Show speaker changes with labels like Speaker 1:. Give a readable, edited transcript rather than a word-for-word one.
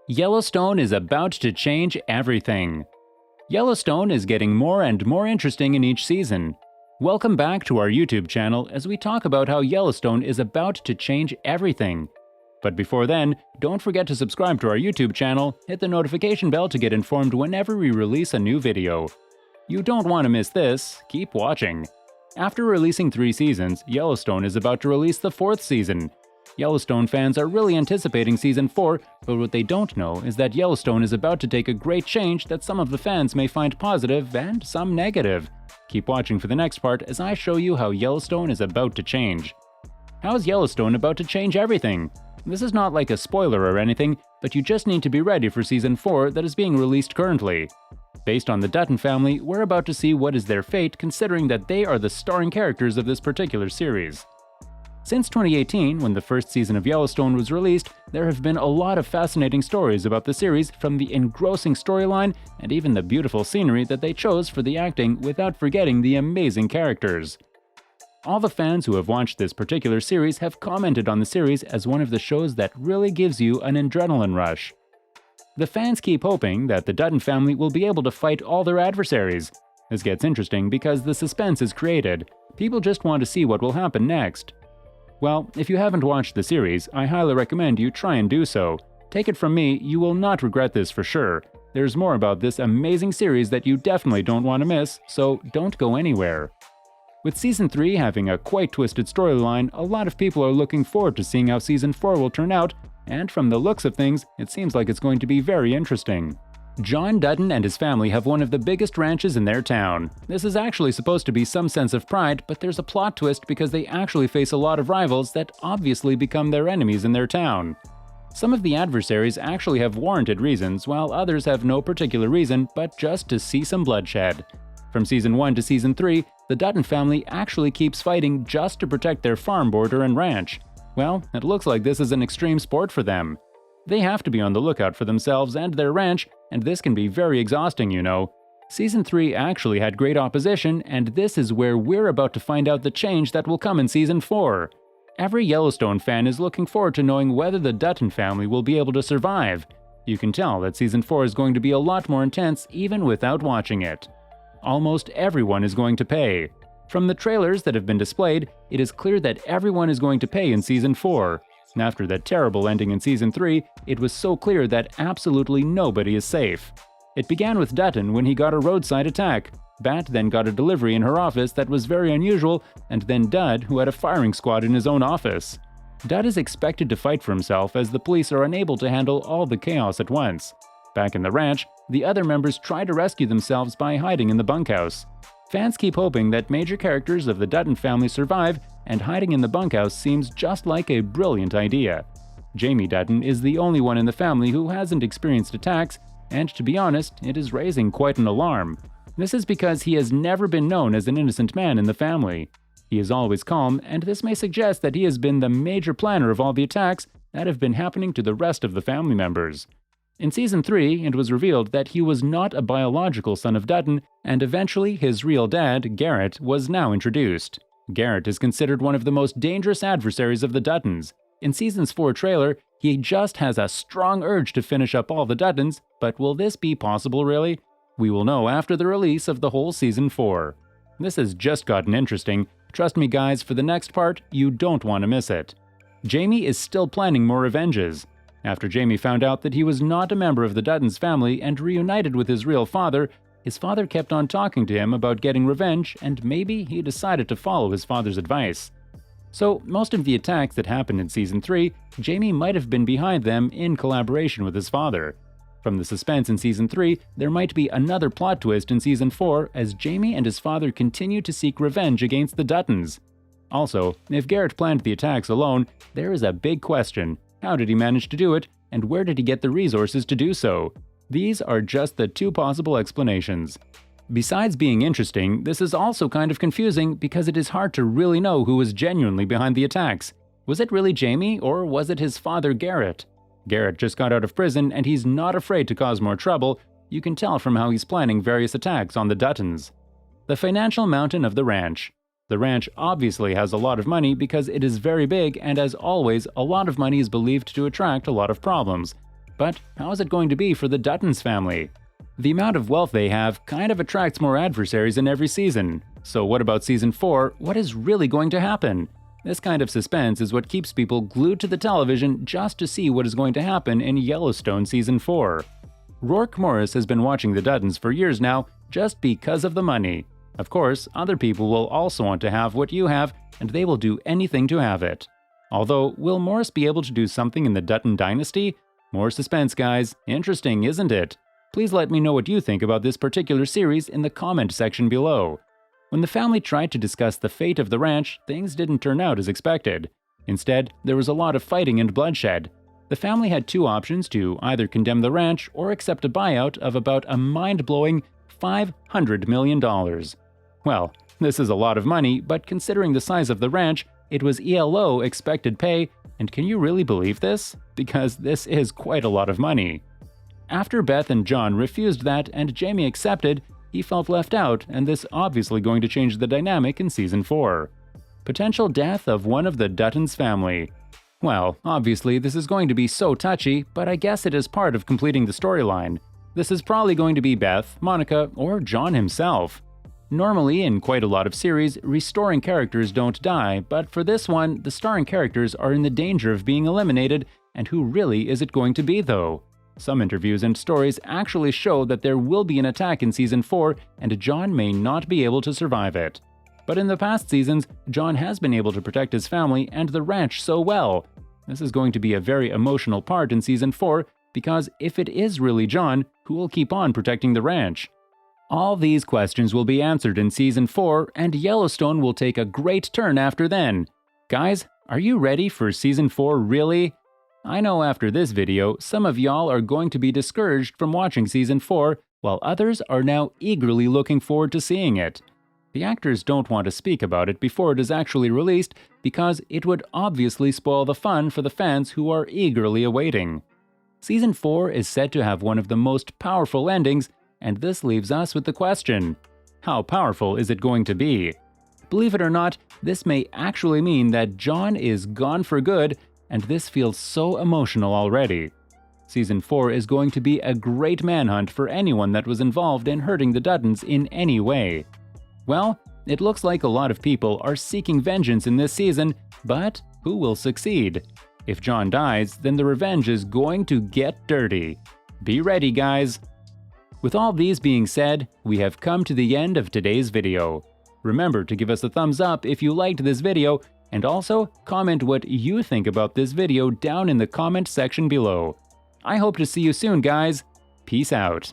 Speaker 1: Yellowstone is about to change everything. Yellowstone is getting more and more interesting in each season. Welcome back to our YouTube channel as we talk about how Yellowstone is about to change everything. But before then, don't forget to subscribe to our YouTube channel, hit the notification bell to get informed whenever we release a new video. You don't want to miss this, keep watching. After releasing 3 seasons, Yellowstone is about to release the 4th season. Yellowstone fans are really anticipating Season 4, but what they don't know is that Yellowstone is about to take a great change that some of the fans may find positive and some negative. Keep watching for the next part as I show you how Yellowstone is about to change. How is Yellowstone about to change everything? This is not like a spoiler or anything, but you just need to be ready for Season 4 that is being released currently. Based on the Dutton family, we're about to see what is their fate considering that they are the starring characters of this particular series. Since 2018, when the first season of Yellowstone was released, there have been a lot of fascinating stories about the series, from the engrossing storyline and even the beautiful scenery that they chose for the acting without forgetting the amazing characters. All the fans who have watched this particular series have commented on the series as one of the shows that really gives you an adrenaline rush. The fans keep hoping that the Dutton family will be able to fight all their adversaries. This gets interesting because the suspense is created. People just want to see what will happen next. Well, if you haven't watched the series, I highly recommend you try and do so. Take it from me, you will not regret this for sure. There's more about this amazing series that you definitely don't want to miss, so don't go anywhere. With Season 3 having a quite twisted storyline, a lot of people are looking forward to seeing how Season 4 will turn out, and from the looks of things, it seems like it's going to be very interesting. John Dutton and his family have one of the biggest ranches in their town. This is actually supposed to be some sense of pride, but there's a plot twist because they actually face a lot of rivals that obviously become their enemies in their town. Some of the adversaries actually have warranted reasons, while others have no particular reason but just to see some bloodshed. From Season 1 to Season 3, the Dutton family actually keeps fighting just to protect their farm border and ranch. Well, it looks like this is an extreme sport for them. They have to be on the lookout for themselves and their ranch, and this can be very exhausting, you know. Season 3 actually had great opposition, and this is where we're about to find out the change that will come in Season 4. Every Yellowstone fan is looking forward to knowing whether the Dutton family will be able to survive. You can tell that Season 4 is going to be a lot more intense even without watching it. Almost everyone is going to pay. From the trailers that have been displayed, it is clear that everyone is going to pay in Season 4. After that terrible ending in Season 3, it was so clear that absolutely nobody is safe. It began with Dutton when he got a roadside attack. Bat then got a delivery in her office that was very unusual, and then Dud, who had a firing squad in his own office. Dud is expected to fight for himself as the police are unable to handle all the chaos at once. Back in the ranch, the other members try to rescue themselves by hiding in the bunkhouse. Fans keep hoping that major characters of the Dutton family survive, and hiding in the bunkhouse seems just like a brilliant idea. Jamie Dutton is the only one in the family who hasn't experienced attacks, and to be honest, it is raising quite an alarm. This is because he has never been known as an innocent man in the family. He is always calm, and this may suggest that he has been the major planner of all the attacks that have been happening to the rest of the family members. In Season 3, it was revealed that he was not a biological son of Dutton, and eventually his real dad, Garrett, was now introduced. Garrett is considered one of the most dangerous adversaries of the Duttons. In Season's 4 trailer, he just has a strong urge to finish up all the Duttons, but will this be possible really? We will know after the release of the whole Season 4. This has just gotten interesting. Trust me guys, for the next part, you don't want to miss it. Jamie is still planning more revenges. After Jamie found out that he was not a member of the Duttons family and reunited with his real father, his father kept on talking to him about getting revenge, and maybe he decided to follow his father's advice. So, most of the attacks that happened in Season 3, Jamie might have been behind them in collaboration with his father. From the suspense in Season 3, there might be another plot twist in Season 4 as Jamie and his father continue to seek revenge against the Duttons. Also, if Garrett planned the attacks alone, there is a big question. How did he manage to do it, and where did he get the resources to do so? These are just the 2 possible explanations. Besides being interesting, this is also kind of confusing because it is hard to really know who was genuinely behind the attacks. Was it really Jamie, or was it his father Garrett? Garrett just got out of prison and he's not afraid to cause more trouble. You can tell from how he's planning various attacks on the Duttons. The financial mountain of the ranch. The ranch obviously has a lot of money because it is very big, and as always, a lot of money is believed to attract a lot of problems. But how is it going to be for the DUTTON'S family? The amount of wealth they have kind of attracts more adversaries in every season. So what about Season 4? What is really going to happen? This kind of suspense is what keeps people glued to the television just to see what is going to happen in Yellowstone Season 4. Rourke Morris has been watching the DUTTON'S for years now just because of the money. Of course, other people will also want to have what you have, and they will do anything to have it. Although, will Morris be able to do something in the Dutton dynasty? More suspense, guys. Interesting, isn't it? Please let me know what you think about this particular series in the comment section below. When the family tried to discuss the fate of the ranch, things didn't turn out as expected. Instead, there was a lot of fighting and bloodshed. The family had two options to either condemn the ranch or accept a buyout of about a mind-blowing $500 million. Well, this is a lot of money, but considering the size of the ranch, it was ELO expected pay, and can you really believe this? Because this is quite a lot of money. After Beth and John refused that and Jamie accepted, he felt left out, and this obviously going to change the dynamic in Season 4. Potential death of one of the DUTTON'S family. Well, obviously this is going to be so touchy, but I guess it is part of completing the storyline. This is probably going to be Beth, Monica, or John himself. Normally, in quite a lot of series, restoring characters don't die, but for this one, the starring characters are in the danger of being eliminated, and who really is it going to be though? Some interviews and stories actually show that there will be an attack in Season 4 and John may not be able to survive it. But in the past seasons, John has been able to protect his family and the ranch so well. This is going to be a very emotional part in Season 4 because if it is really John, who will keep on protecting the ranch? All these questions will be answered in Season 4 and Yellowstone will take a great turn after then. Guys, are you ready for Season 4 really? I know after this video, some of y'all are going to be discouraged from watching Season 4, while others are now eagerly looking forward to seeing it. The actors don't want to speak about it before it is actually released because it would obviously spoil the fun for the fans who are eagerly awaiting. Season 4 is said to have one of the most powerful endings, and this leaves us with the question, how powerful is it going to be? Believe it or not, this may actually mean that John is gone for good, and this feels so emotional already. Season 4 is going to be a great manhunt for anyone that was involved in hurting the DUTTON'S in any way. Well, it looks like a lot of people are seeking vengeance in this season, but who will succeed? If John dies, then the revenge is going to get dirty. Be ready, guys! With all these being said, we have come to the end of today's video. Remember to give us a thumbs up if you liked this video, and also comment what you think about this video down in the comment section below. I hope to see you soon, guys. Peace out.